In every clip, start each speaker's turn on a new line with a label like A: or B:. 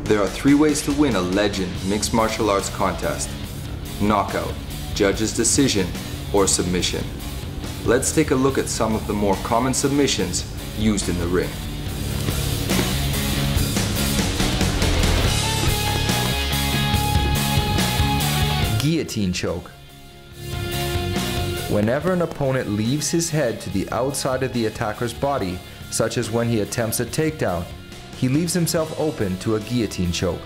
A: There are 3 ways to win a Legend mixed martial arts contest: knockout, judge's decision, or submission. Let's take a look at some of the more common submissions used in the ring. Guillotine choke. Whenever an opponent leaves his head to the outside of the attacker's body, such as when he attempts a takedown, he leaves himself open to a guillotine choke.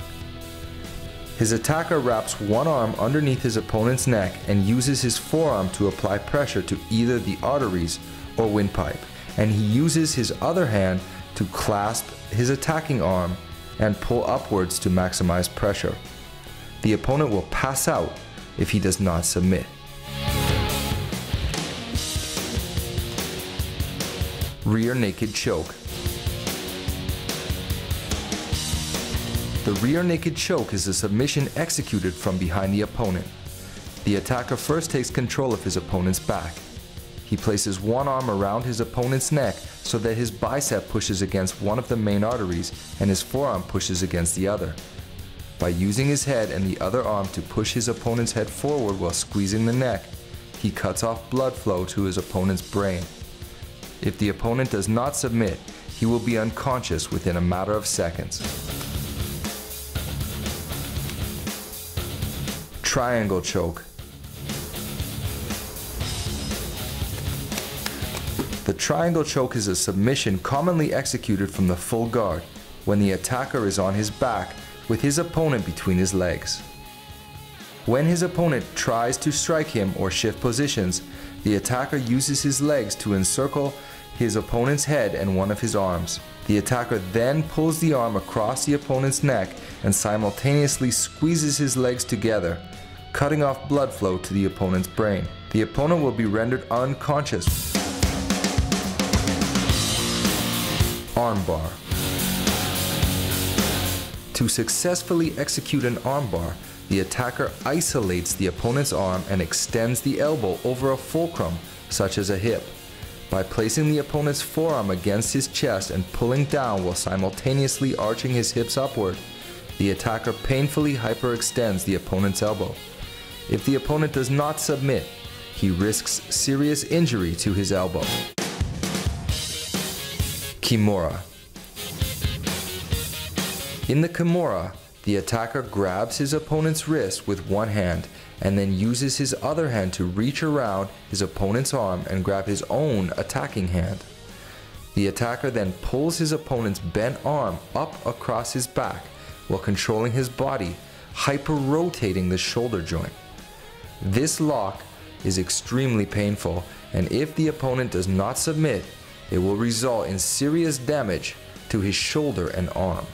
A: His attacker wraps one arm underneath his opponent's neck and uses his forearm to apply pressure to either the arteries or windpipe, and he uses his other hand to clasp his attacking arm and pull upwards to maximize pressure. The opponent will pass out if he does not submit. Rear naked choke. The rear naked choke is a submission executed from behind the opponent. The attacker first takes control of his opponent's back. He places one arm around his opponent's neck so that his bicep pushes against one of the main arteries and his forearm pushes against the other. By using his head and the other arm to push his opponent's head forward while squeezing the neck, he cuts off blood flow to his opponent's brain. If the opponent does not submit, he will be unconscious within a matter of seconds. Triangle choke. The triangle choke is a submission commonly executed from the full guard when the attacker is on his back with his opponent between his legs. When his opponent tries to strike him or shift positions, the attacker uses his legs to encircle his opponent's head and one of his arms. The attacker then pulls the arm across the opponent's neck and simultaneously squeezes his legs together, cutting off blood flow to the opponent's brain. The opponent will be rendered unconscious. Armbar. To successfully execute an armbar, the attacker isolates the opponent's arm and extends the elbow over a fulcrum, such as a hip. By placing the opponent's forearm against his chest and pulling down while simultaneously arching his hips upward, the attacker painfully hyperextends the opponent's elbow. If the opponent does not submit, he risks serious injury to his elbow. Kimura. In the Kimura, the attacker grabs his opponent's wrist with one hand and then uses his other hand to reach around his opponent's arm and grab his own attacking hand. The attacker then pulls his opponent's bent arm up across his back while controlling his body, hyper-rotating the shoulder joint. This lock is extremely painful, and if the opponent does not submit, it will result in serious damage to his shoulder and arm.